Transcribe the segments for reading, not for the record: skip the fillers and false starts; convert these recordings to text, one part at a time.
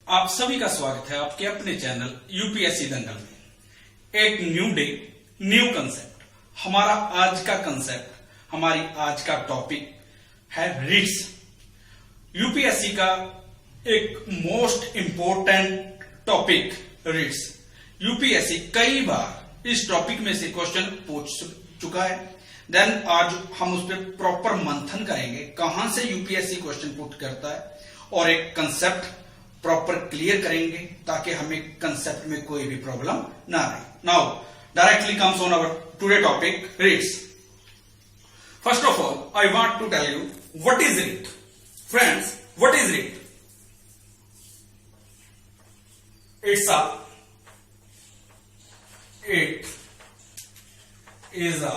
आप सभी का स्वागत है आपके अपने चैनल यूपीएससी दंगल में। एक न्यू डे न्यू कंसेप्ट। हमारा आज का कंसेप्ट, हमारी आज का टॉपिक है रिट्स। यूपीएससी का एक most important topic writs. UPSC कई बार इस टॉपिक में से क्वेश्चन पूछ चुका है। देन आज हम उस पर प्रॉपर मंथन करेंगे, कहां से यूपीएससी क्वेश्चन पुट करता है, और एक कंसेप्ट प्रॉपर क्लियर करेंगे ताकि हमें कंसेप्ट में कोई भी प्रॉब्लम ना आए। Now directly comes on our today topic writs. First of all I want to tell you what is writ. Friends, what is writ? It is a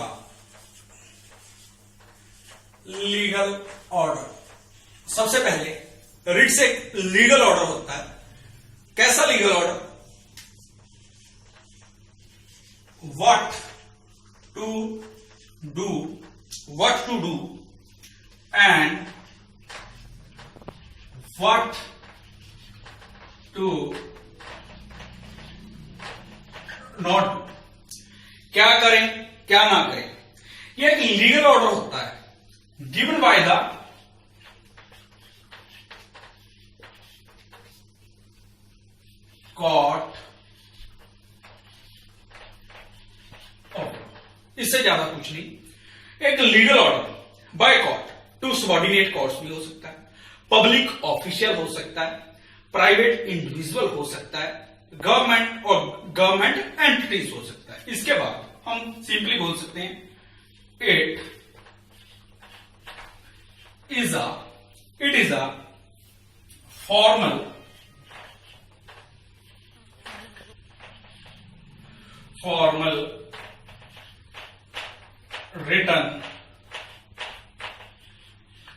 legal order. सबसे पहले रिट्स एक legal order होता है। कैसा legal order? what to do and what to not do. क्या करें क्या ना करें, यह एक लीगल ऑर्डर होता है गिवन बाय द कोर्ट। इससे ज्यादा कुछ नहीं, एक legal order by court to subordinate courts भी हो सकता है, पब्लिक ऑफिशियल हो सकता है, प्राइवेट इंडिविजुअल हो सकता है, गवर्नमेंट और गवर्नमेंट एंटिटीज हो सकता है। इसके बाद हम सिंपली बोल सकते हैं it is a formal written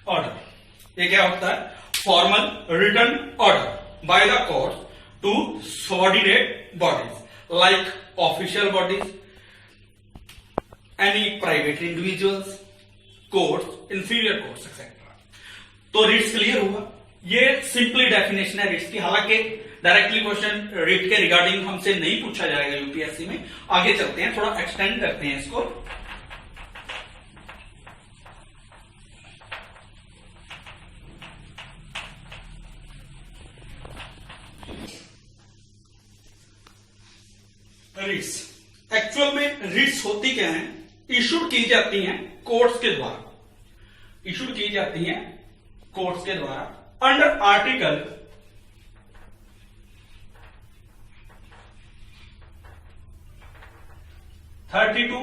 order. ये क्या होता है? Formal written order by the court to subordinate bodies like official bodies, any private individuals, courts, inferior courts, etc. तो रिट्स क्लियर हुआ। ये सिंपली डेफिनेशन है रिट्स की। हालांकि डायरेक्टली क्वेश्चन रिट के रिगार्डिंग हमसे नहीं पूछा जाएगा यूपीएससी में। आगे चलते हैं, थोड़ा एक्सटेंड करते हैं इसको। रिट्स एक्चुअल में रिट्स होती क्या है? इशूड की जाती हैं कोर्ट्स के द्वारा। इशूड की जाती हैं कोर्ट्स के द्वारा under article 32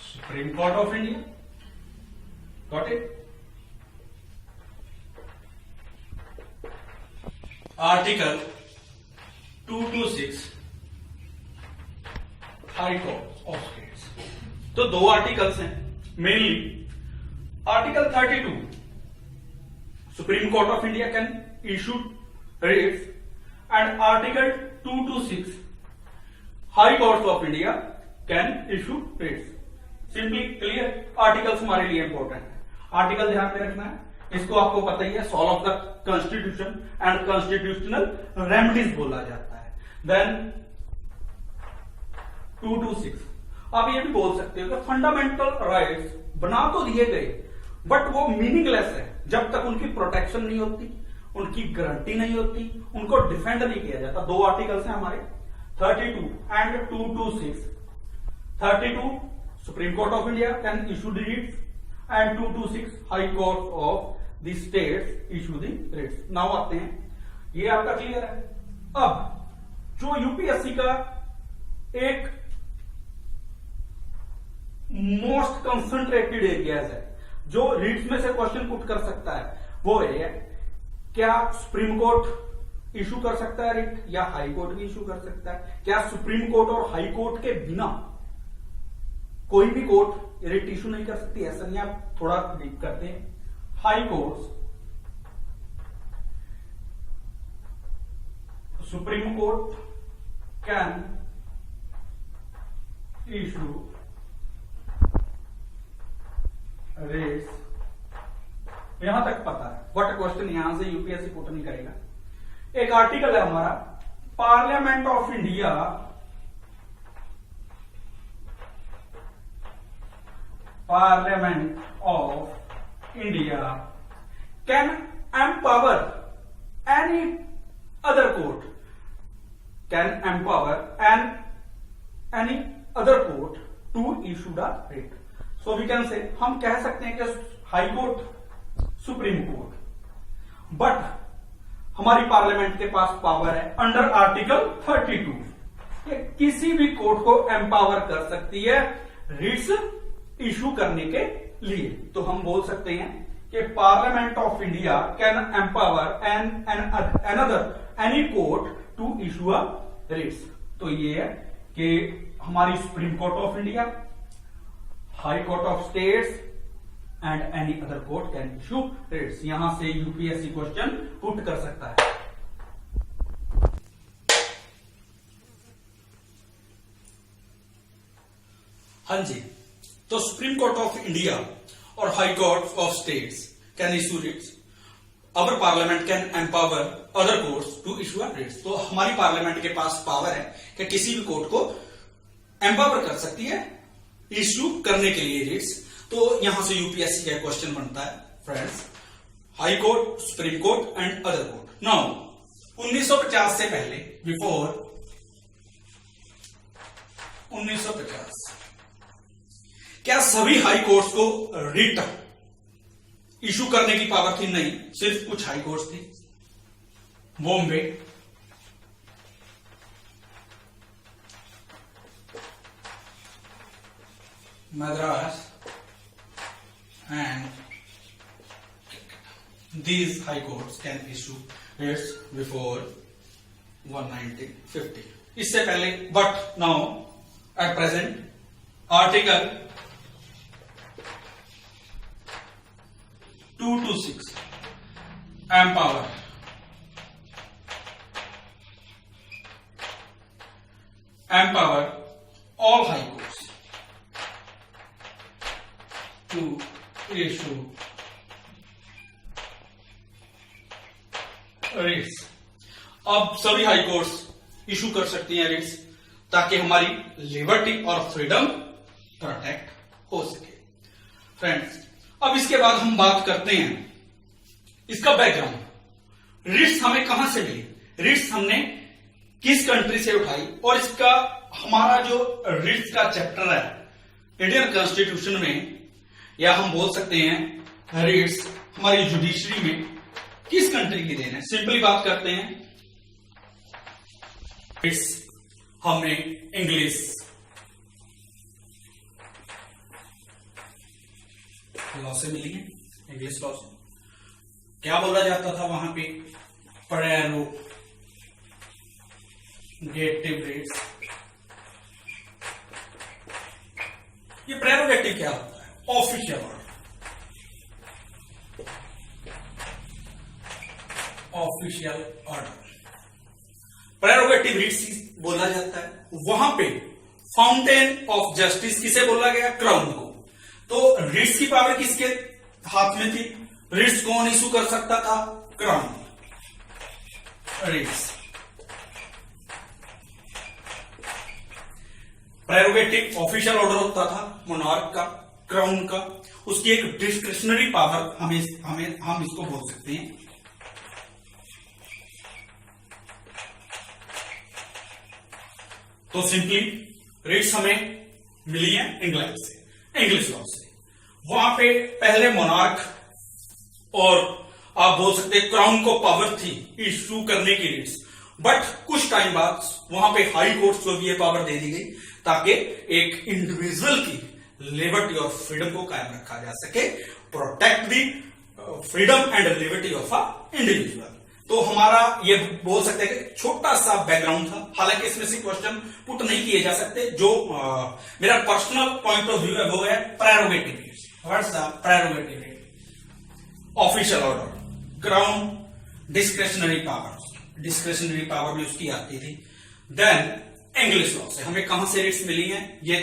supreme court of India. Got it? Article 226 high court of states. तो दो आर्टिकल्स हैं mainly. Article 32 supreme court of India can issue Ritz, and article 226 high court of India can issue Ritz. Simply clear. Articles हमारे लिए important है। Article ध्यान में रखना है। इसको आपको पता ही है, soul of the constitution and constitutional remedies बोला जाता है। देन 226 आप ये भी बोल सकते हो कि फंडामेंटल राइट्स बना तो दिए गए बट वो मीनिंगलेस है जब तक उनकी प्रोटेक्शन नहीं होती, उनकी गारंटी नहीं होती, उनको डिफेंड नहीं किया जाता। दो आर्टिकल्स हैं हमारे, 32 and 226। 32 supreme court of India can issue the writs, and 226 high court of the states issue the writs. Now आते हैं, ये आपका क्लियर है। अब जो यूपीएससी का एक मोस्ट कंसंट्रेटेड एरियाज है जो रिट्स में से क्वेश्चन पुट कर सकता है, वो है क्या सुप्रीम कोर्ट इशू कर सकता है रिट, या हाई कोर्ट भी इशू कर सकता है? क्या सुप्रीम कोर्ट और हाई कोर्ट के बिना कोई भी कोर्ट रिट इशू नहीं कर सकती? ऐसा नहीं। आप थोड़ा डीप करते हैं। High courts, supreme court can issue rates यहां तक पता है, बट क्वेश्चन यहां से यूपीएससी पुट नहीं करेगा। एक आर्टिकल है हमारा, parliament of India can empower any other court to issue the writ. So we can say, हम कह सकते हैं कि high court, supreme court, but हमारी पार्लियामेंट के पास पावर है अंडर आर्टिकल 32, ये किसी भी कोर्ट को एम्पावर कर सकती है रिट्स इशू करने के लिए। तो हम बोल सकते हैं कि parliament of India can empower any court to issue a writs. तो ये है कि हमारी supreme court of India, high court of states and any other court can issue writs. यहां से यूपीएससी क्वेश्चन पुट कर सकता है। हाँ जी, तो सुप्रीम कोर्ट ऑफ इंडिया और high court of states can issue writs. Our parliament can empower other courts to issue writs. तो हमारी पार्लियामेंट के पास पावर है कि किसी भी कोर्ट को एम्पावर कर सकती है इशू करने के लिए रिट्स। तो यहां से यूपीएससी का क्वेश्चन बनता है friends, high court, supreme court and other court. Now 1950 से पहले, बिफोर 1950, क्या सभी हाई कोर्ट्स को रिट इशू करने की पावर थी? नहीं, सिर्फ कुछ हाई कोर्ट्स थी। Bombay, Madras and these high courts can issue writs before 1950, इससे पहले। but now at present article 226 empower all high courts to issue writs. अब सभी हाई कोर्ट्स इशू कर सकती हैं रिट्स, ताकि हमारी लिबर्टी और फ्रीडम प्रोटेक्ट हो सके। फ्रेंड्स, अब इसके बाद हम बात करते हैं इसका बैकग्राउंड। रिट्स हमें कहां से मिली, रिट्स हमने किस कंट्री से उठाई, और इसका हमारा जो रिट्स का चैप्टर है इंडियन कॉन्स्टिट्यूशन में, या हम बोल सकते हैं रिट्स हमारी जुडिशरी में किस कंट्री की देन है। सिंपली बात करते हैं, रिट्स हमें इंग्लिश लॉ से मिली है। इंग्लिश लॉ से क्या बोला जाता था वहां पे, प्रेरोगेटिव रिट्स। ये प्रेरोगेटिव क्या होता है? Official order, official order, prerogative writs बोला जाता है। वहां पे फाउंटेन ऑफ जस्टिस किसे बोला गया? क्राउन को। तो रिट्स की पावर किसके हाथ में थी? रिट्स कौन इशू कर सकता था? Crown. Writs prerogative official order होता था मोनार्क का, क्राउन का। उसकी एक डिस्क्रिशनरी पावर हम इसको बोल सकते हैं। तो सिंपली रिट्स हमें मिली है इंग्लैंड से, इंग्लिश लॉ से। वहां पे पहले मोनार्क और आप बोल सकते हैं क्राउन को पावर थी इशू करने की रिट्स, बट कुछ टाइम बाद वहां पे हाई कोर्ट्स को भी ये पावर दे दी गई, ताकि एक इंडिविजुअल की लिबर्टी और फ्रीडम को कायम रखा जा सके, protect the freedom and liberty of a individual. तो हमारा ये बोल सकते हैं कि छोटा सा बैकग्राउंड था। हालांकि इसमें से क्वेश्चन पुट नहीं किए जा सकते। जो मेरा पर्सनल पॉइंट ऑफ व्यू है वो है prerogative writs. What's the prerogative writ? Official order, crown, discretionary power, discretionary power में उसकी आती थी। देन इंग्लिश लॉ से हमें कहां से रिट्स मिली हैं? ये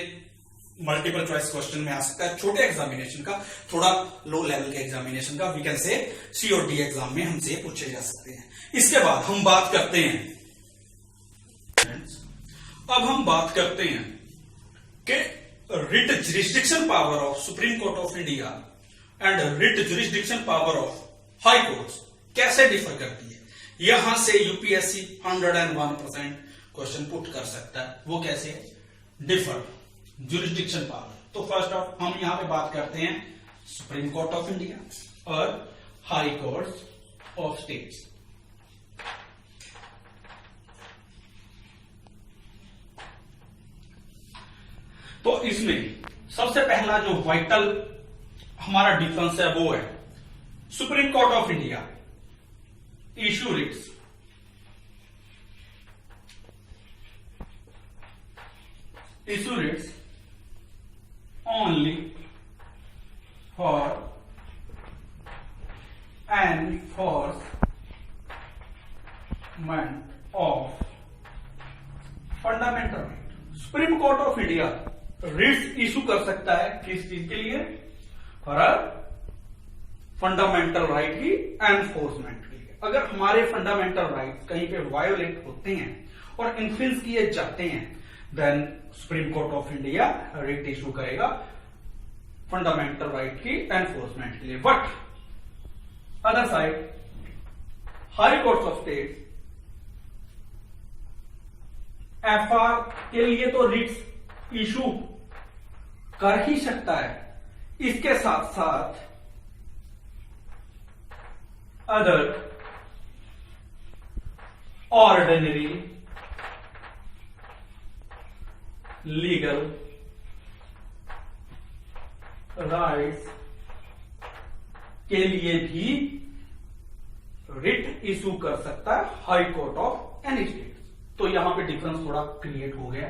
मल्टीपल चॉइस क्वेश्चन में आ सकता है, छोटे एग्जामिनेशन का, थोड़ा लो लेवल के एग्जामिनेशन का, वी कैन से सी और डी एग्जाम में हमसे पूछे जा सकते हैं। इसके बाद हम बात करते हैं, अब हम बात करते हैं कि writ jurisdiction power of supreme court of India and writ jurisdiction power of high courts कैसे डिफर करती है। यहां से यूपीएससी 101% क्वेश्चन पुट कर सकता है। वो कैसे डिफर जुरिस्डिक्शन पावर। तो फर्स्ट ऑफ हम यहां पे बात करते हैं सुप्रीम कोर्ट ऑफ इंडिया और हाई कोर्ट्स ऑफ स्टेट्स। तो इसमें सबसे पहला जो वाइटल हमारा डिफरेंस है वो है supreme court of India issue writs only for enforcement of fundamental right. Supreme court of India writs issue कर सकता है किस चीज के लिए? फॉर फंडामेंटल राइट की एनफोर्समेंट के लिए। अगर हमारे फंडामेंटल राइट कहीं पे वायोलेट होते हैं और इन्फ्लुएंस किए जाते हैं, then supreme court of India writ issue करेगा फंडामेंटल राइट की एनफोर्समेंट के लिए। But other side high court of state FR के लिए तो रिट्स इशू कर ही सकता है, इसके साथ साथ अदर ऑर्डिनरी लीगल राइट्स के लिए भी रिट इशू कर सकता है high court of any state. तो यहां पे डिफरेंस थोड़ा क्रिएट हो गया।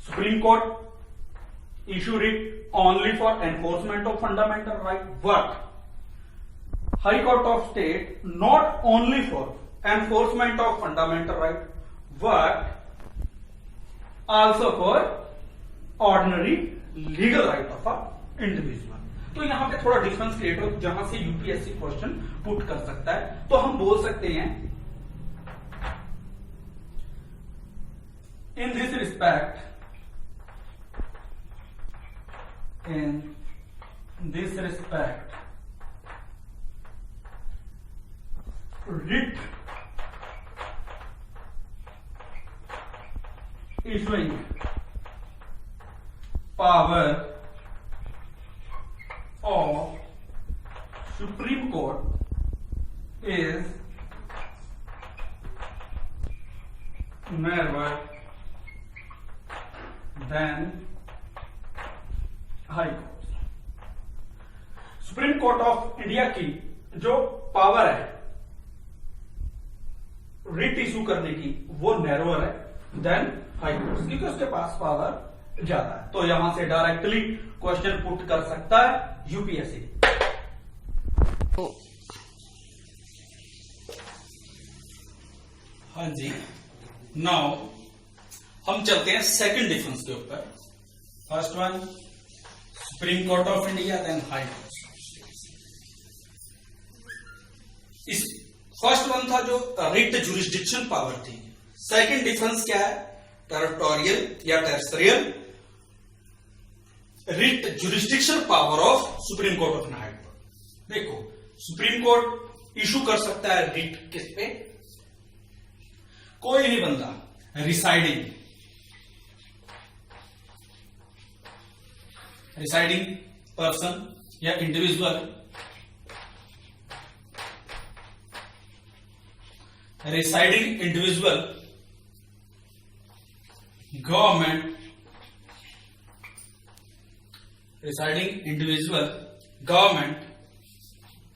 Supreme court issue writ only for enforcement of fundamental right, but high court of state not only for enforcement of fundamental right but also for ordinary legal right of a individual। तो यहां पे थोड़ा difference create हो जहां से UPSC question put कर सकता है। तो हम बोल सकते हैं in this respect writ issuing power of Supreme Court is narrower than High Court। Supreme court of India की जो पावर है रिट इशू करने की वो नैरोअर है देन हाई कोर्ट, क्योंकि उसके पास पावर ज्यादा है। तो यहां से डायरेक्टली क्वेश्चन पुट कर सकता है यूपीएससी। हाँ जी, नाउ हम चलते हैं सेकंड डिफरेंस के ऊपर। First one supreme court of India then high court. इस फर्स्ट वन था जो रिट जुरिस्डिक्शन पावर थी। सेकंड डिफरेंस क्या है? टेरिटोरियल या territorial writ jurisdiction power of supreme court of high court. देखो सुप्रीम कोर्ट इशू कर सकता है रिट किस पे? कोई भी बंदा रिसाइडिंग पर्सन या individual government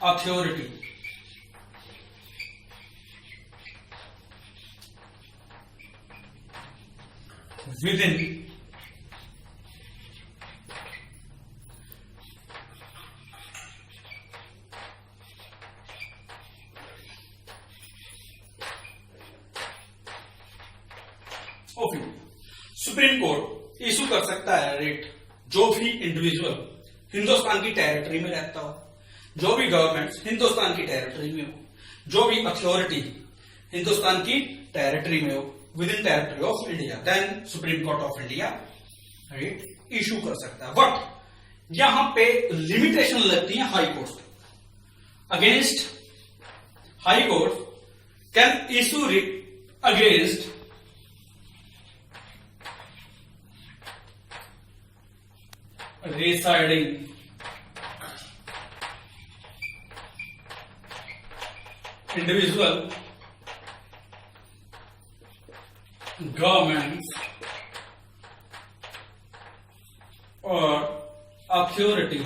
authority within supreme court issue कर सकता है रिट जो भी इंडिविजुअल हिंदुस्तान की टेरिटरी में रहता हो, जो भी गवर्नमेंट हिंदुस्तान की टेरिटरी में हो, जो भी अथॉरिटी हिंदुस्तान की टेरिटरी में हो, within territory of India, then supreme court of India right issue कर सकता है। बट यहां पे लिमिटेशन लगती है high court against high court can issue writ against residing individual governments और अथॉरिटी।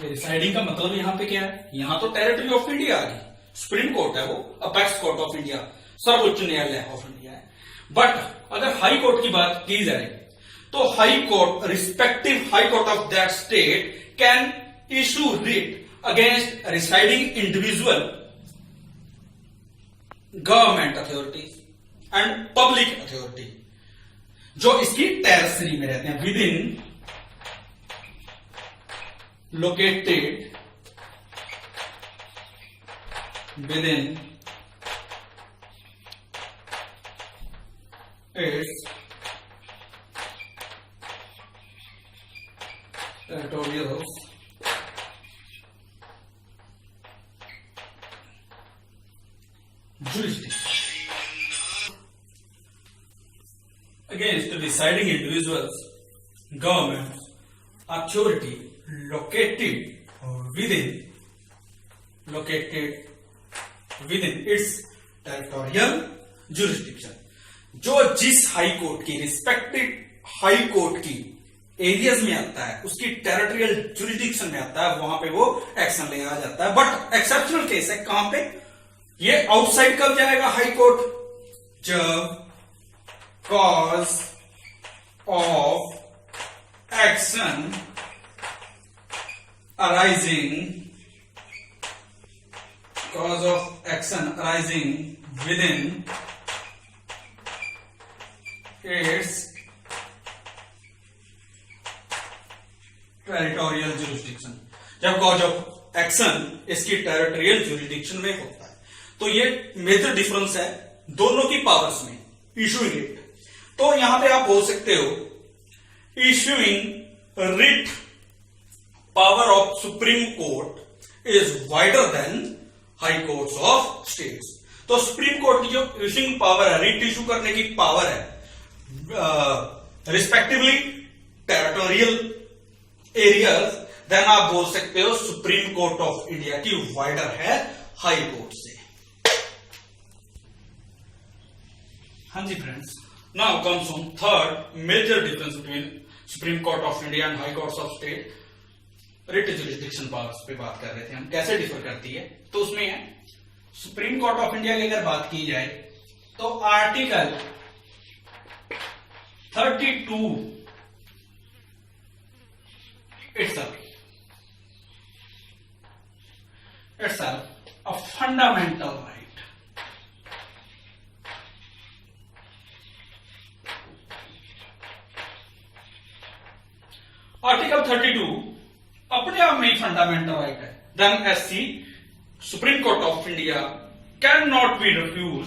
रिसाइडिंग का मतलब यहां पे क्या है, यहां तो टेरिटरी ऑफ इंडिया आ गई, सुप्रीम कोर्ट है वो, अपेक्स कोर्ट ऑफ इंडिया, सर्वोच्च न्यायालय ऑफ इंडिया है। बट अगर हाई कोर्ट की बात की जाए तो high court respective high court of that state can issue writ against residing individual government authorities and public authority जो इसकी टेरिटरी में रहते हैं, with in located with in its territorial jurisdiction against residing individuals, governments, authority located within its territorial jurisdiction। जो जिस high court की respected high court की areas में आता है, उसकी टेरिटोरियल जुरिडिक्शन में आता है, वहां पे वो एक्शन ले आ जाता है। बट एक्सेप्शनल केस है, कहां पे ये आउटसाइड कब जाएगा हाई कोर्ट, जब cause of action arising with in its territorial jurisdiction, जब कॉज ऑफ एक्शन इसकी टेरिटोरियल जुरिडिक्शन में होता है। तो ये मेजर डिफरेंस है दोनों की पावर्स में, इशूइंग रिट। तो यहां पे आप बोल सकते हो issuing writ power of supreme court is wider than high courts of states. तो सुप्रीम कोर्ट की जो इशूइंग पावर है, रिट इशू करने की पावर है, रिस्पेक्टिवली टेरिटोरियल एरियाज, देन आप बोल सकते हो सुप्रीम कोर्ट ऑफ इंडिया की वाइडर है हाई कोर्ट से। हाँ जी friends, now comes on third major difference between Supreme court of India and high courts of state. Writ jurisdiction powers पे बात कर रहे थे हम, कैसे डिफर करती है। तो उसमें है सुप्रीम कोर्ट ऑफ इंडिया की अगर बात की जाए तो article 32 itself a fundamental right। Article 32 अपने आप में ही फंडामेंटल राइट है। Then SC Supreme court of India can not be refuse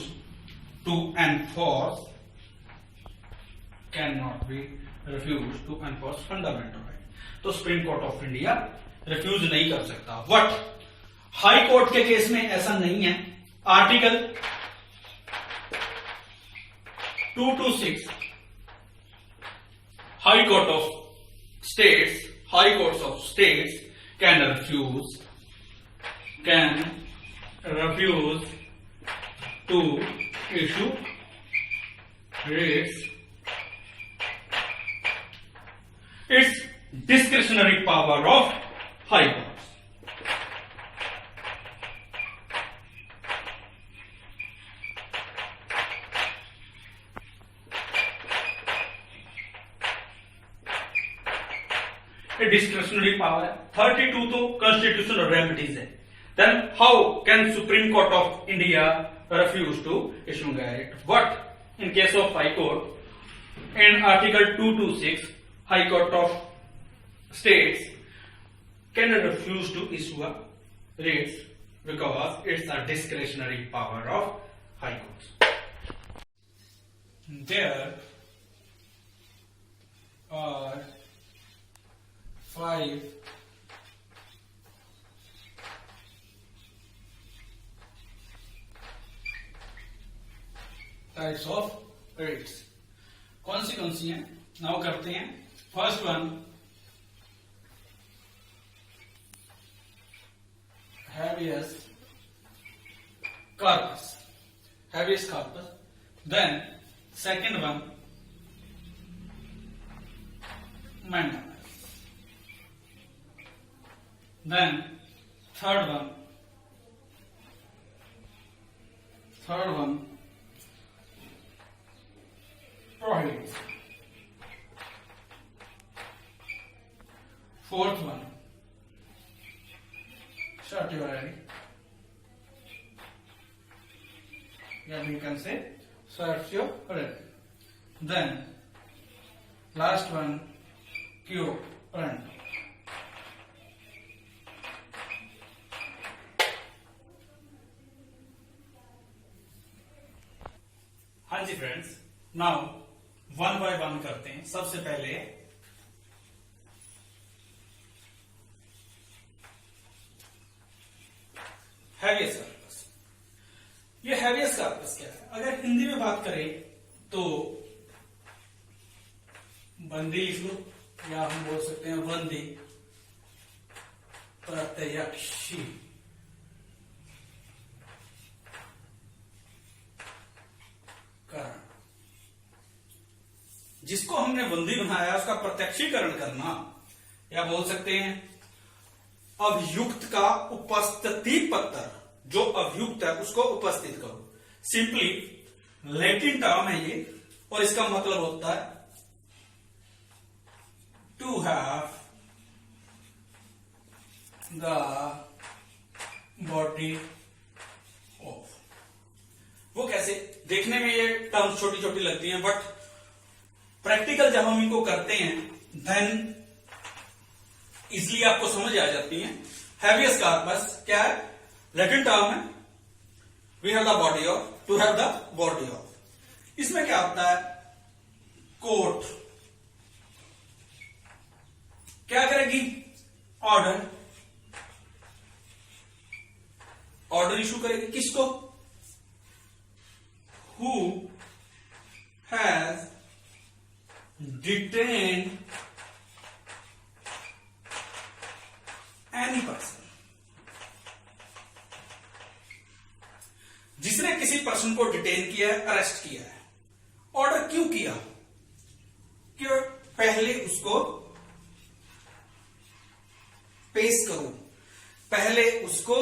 to enforce fundamental right. तो supreme court of India refuse नहीं कर सकता। बट हाई कोर्ट के केस में ऐसा नहीं है। Article 226 high court of states can refuse to issue writs। It's discretionary power of high courts। A discretionary power है। 32 तो constitutional remedies है। Then how can Supreme Court of India refuse to issue a writ? But in case of High Court, In Article 226, High Court of States cannot refuse to issue a writs because it's a discretionary power of High Court. There are 5 types of writs. कौन सी हैं? Now करते हैं. First one, habeas corpus. Habeas corpus. Then second one, mandamus. Then third one, prohibition. Fourth one, certiorari. Yeah, we can say certiorari. Then last one, cure parentum. हाँ जी friends, now one by one करते हैं. सबसे पहले habeas corpus. ये habeas corpus क्या है? अगर हिंदी में बात करें तो बंदी लिख लो, या हम बोल सकते हैं बंदी प्रत्यक्षी. जिसको हमने बंदी बनाया उसका प्रत्यक्षीकरण करना, या बोल सकते हैं अभियुक्त का उपस्थिति पत्र. जो अभियुक्त है उसको उपस्थित करो. सिंपली लैटिन टर्म है ये, और इसका मतलब होता है to have the body of. वो कैसे? देखने में ये टर्म्स छोटी छोटी लगती हैं, बट प्रैक्टिकल जब हम इनको करते हैं देन इजली आपको समझ आ जाती है. हैवियस कॉर्पस क्या है? लैटिन टर्म है. We have the body of, to have the body of. इसमें क्या होता है? कोर्ट क्या करेगी? ऑर्डर इशू करेगी. किसको? Who has detained any person. जिसने किसी पर्सन को डिटेन किया है, अरेस्ट किया है. ऑर्डर क्यों किया? कि पहले उसको पेश करो, पहले उसको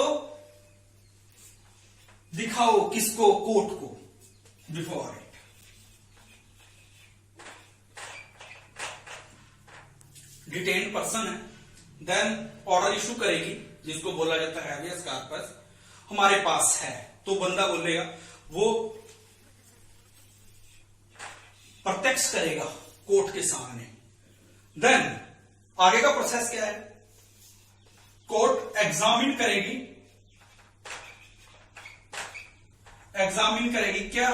दिखाओ. किसको? कोर्ट को. Before it. डिटेन पर्सन है, देन ऑर्डर इशू करेगी, जिसको बोला जाता है हैवियस कॉर्पस. हमारे पास है तो बंदा बोलेगा, वो प्रत्यक्ष करेगा कोर्ट के सामने. देन आगे का प्रोसेस क्या है? कोर्ट एग्जामिन करेगी. एग्जामिन करेगी क्या?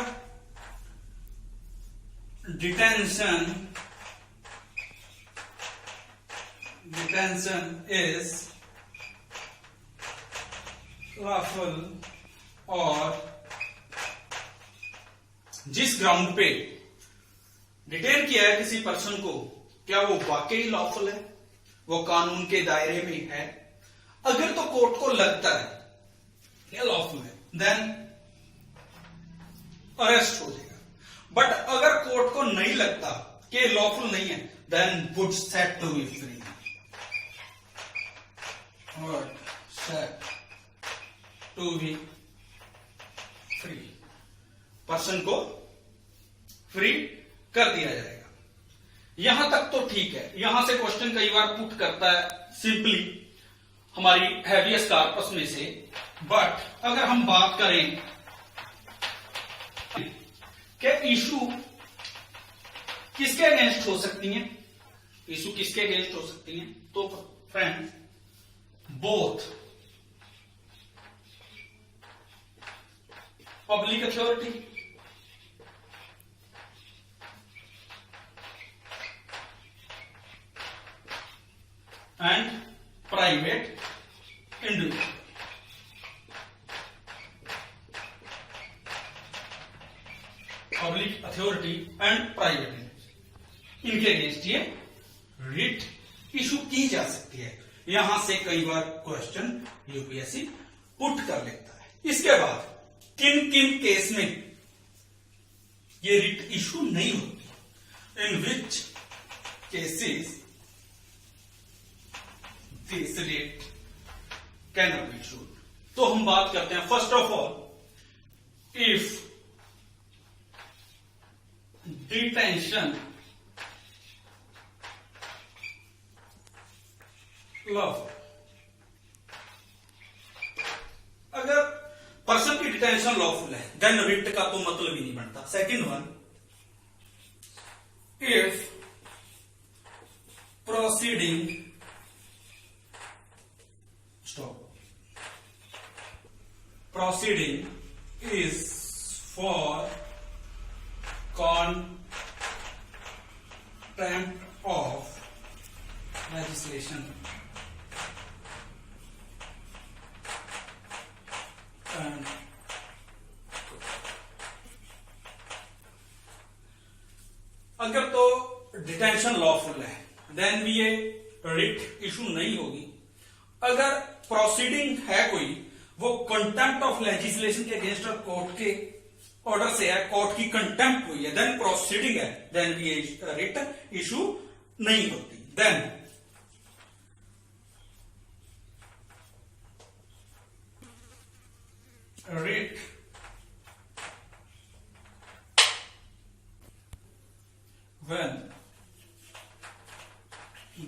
डिटेंशन is lawful, और जिस ग्राउंड पे डिटेन किया है किसी पर्सन को, क्या वो वाकई लॉफुल है, वो कानून के दायरे में है. अगर तो कोर्ट को लगता है क्या लॉफुल है, देन अरेस्ट हो जाएगा. बट अगर कोर्ट को नहीं लगता कि लॉफुल नहीं है, then would set to be free. और set to be free. Person को फ्री कर दिया जाएगा. यहां तक तो ठीक है. यहां से क्वेश्चन कई बार पुट करता है सिंपली हमारी हैवियस कॉर्पस में से. बट अगर हम बात करें कि इशू किसके अगेंस्ट हो सकती हैं? इशू किसके अगेंस्ट हो सकती हैं? तो friend, both public authority and private individual. Public authority and private individual, इनके अगेंस्ट ये रिट इशू की जा सकती है। यहां से कई बार क्वेश्चन यूपीएससी पुट कर लेता है। इसके बाद किन किन केस में ये रिट इशू नहीं होती, in which cases this writ can not be issued. तो हम बात करते हैं first of all, if detention lawful, अगर पर्सन की डिटेंशन लॉफुल है देन रिट का तो मतलब ही नहीं बनता। Second one, if proceeding proceeding is for contempt of legislation and अगर तो डिटेंशन लॉफुल है देन भी ये रिट इशू नहीं होगी। अगर प्रोसीडिंग है कोई, वो कंटेम्प्ट ऑफ लेजिस्लेशन के अगेंस्ट और कोर्ट के ऑर्डर से है, कोर्ट की कंटेम्प्ट हुई है, देन प्रोसीडिंग है, देन भी रिट इशू नहीं होती। Then writ when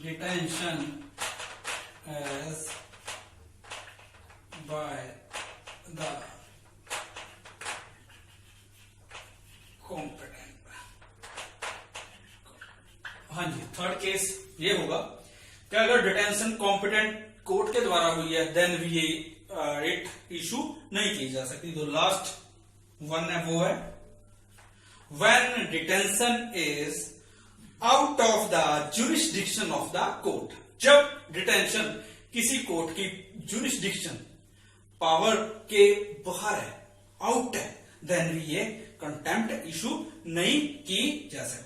detention as by the competent। हाँ जी, थर्ड केस ये होगा कि अगर डिटेंशन कॉम्पिटेंट कोर्ट के द्वारा हुई है देन भी ये रिट इशू नहीं की जा सकती। तो लास्ट वन है वो है when detention is out of the jurisdiction of the court। जब डिटेंशन किसी कोर्ट की जुरिस्डिक्शन पावर के बाहर है, आउट है, देन भी ये कंटेम्प्ट इशू नहीं की जा सकती।